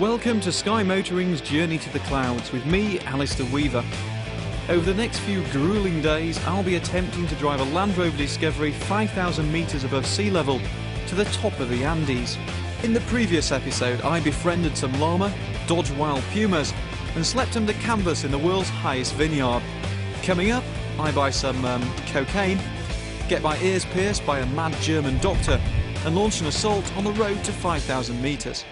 Welcome to Sky Motoring's Journey to the Clouds with me, Alistair Weaver. Over the next few gruelling days, I'll be attempting to drive a Land Rover Discovery 5,000 metres above sea level to the top of the Andes. In the previous episode, I befriended some llama, dodged wild pumas, and slept under canvas in the world's highest vineyard. Coming up, I buy some cocaine, get my ears pierced by a mad German doctor, and launch an assault on the road to 5,000 metres.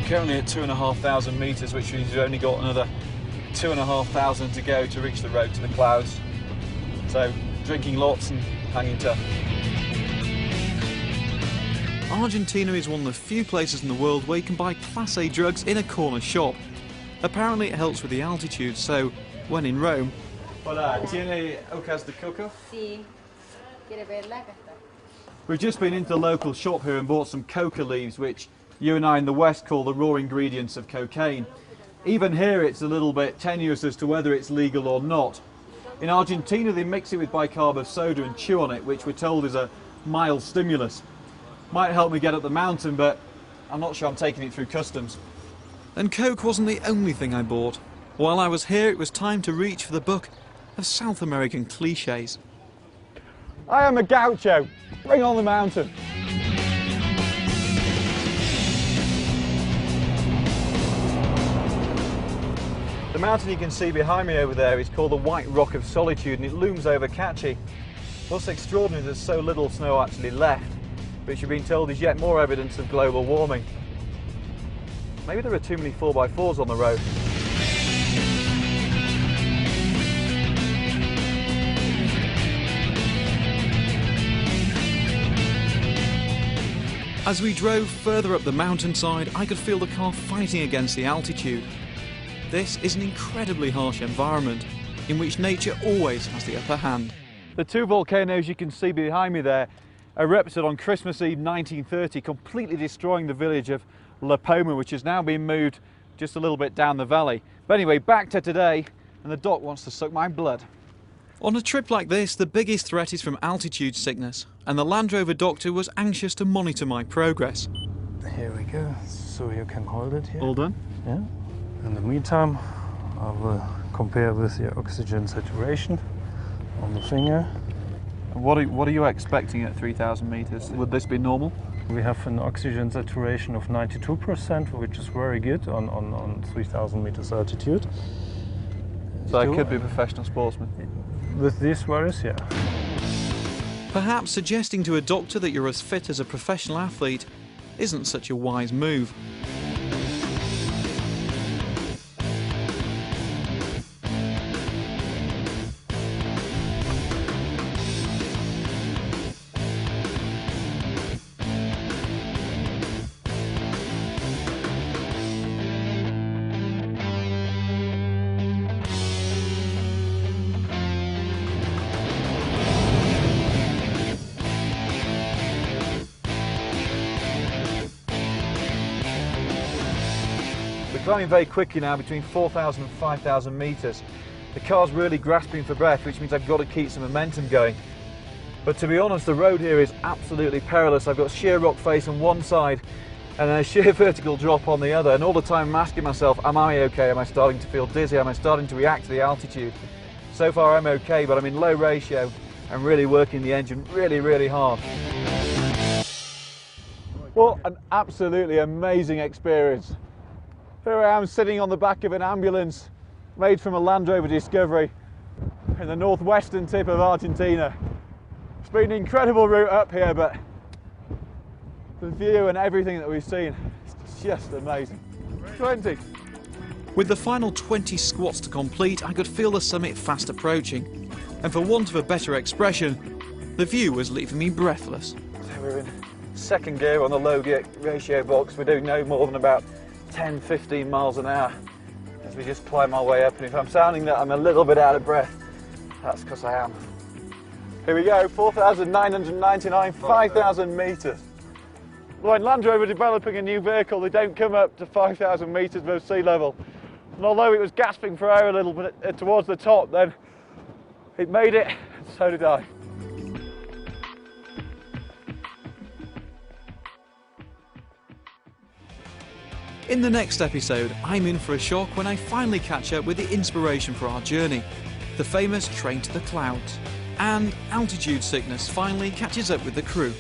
Currently at 2,500 metres, which means we've only got another 2,500 to go to reach the road to the clouds. So, drinking lots and hanging tough. Argentina is one of the few places in the world where you can buy Class A drugs in a corner shop. Apparently it helps with the altitude, so when in Rome... Hola, ¿tiene hojas de coco? Sí. ¿Quiere verla? Acá está. We've just been into the local shop here and bought some coca leaves, which you and I in the West call the raw ingredients of cocaine. Even here it's a little bit tenuous as to whether it's legal or not. In Argentina they mix it with bicarb of soda and chew on it, which we're told is a mild stimulus. Might help me get up the mountain, but I'm not sure I'm taking it through customs. And coke wasn't the only thing I bought. While I was here it was time to reach for the book of South American cliches. I am a gaucho. Bring on the mountain. The mountain you can see behind me over there is called the White Rock of Solitude, and it looms over Kachi. What's extraordinary is there's so little snow actually left, which you've been told is yet more evidence of global warming. Maybe there are too many 4x4s on the road. As we drove further up the mountainside, I could feel the car fighting against the altitude. This is an incredibly harsh environment, in which nature always has the upper hand. The two volcanoes you can see behind me there erupted on Christmas Eve 1930, completely destroying the village of La Poma, which has now been moved just a little bit down the valley. But anyway, back to today, and the doc wants to suck my blood. On a trip like this, the biggest threat is from altitude sickness, and the Land Rover doctor was anxious to monitor my progress. Here we go, so you can hold it here. All done? Yeah. In the meantime, I will compare with the oxygen saturation on the finger. What are you expecting at 3,000 metres? Would this be normal? We have an oxygen saturation of 92%, which is very good on 3,000 meters altitude. So I could be a professional sportsman? With these values, yeah. Perhaps suggesting to a doctor that you're as fit as a professional athlete isn't such a wise move. Climbing very quickly now, between 4,000 and 5,000 metres. The car's really grasping for breath, which means I've got to keep some momentum going. But to be honest, the road here is absolutely perilous. I've got sheer rock face on one side and a sheer vertical drop on the other, and all the time I'm asking myself, am I okay? Am I starting to feel dizzy? Am I starting to react to the altitude? So far I'm okay, but I'm in low ratio and really working the engine really hard. What an absolutely amazing experience. Here I am sitting on the back of an ambulance made from a Land Rover Discovery in the northwestern tip of Argentina. It's been an incredible route up here, but the view and everything that we've seen is just amazing. 20. With the final 20 squats to complete, I could feel the summit fast approaching, and for want of a better expression, the view was leaving me breathless. So we're in second gear on the low gear ratio box. We're doing no more than about 10-15 miles an hour as we just climb our way up, and if I'm sounding that I'm a little bit out of breath, that's because I am. Here we go, 4,999, 5,000 metres. When Land Rover are developing a new vehicle, they don't come up to 5,000 metres above sea level. And although it was gasping for air a little bit towards the top, then it made it, and so did I. In the next episode, I'm in for a shock when I finally catch up with the inspiration for our journey, the famous train to the clouds. And altitude sickness finally catches up with the crew.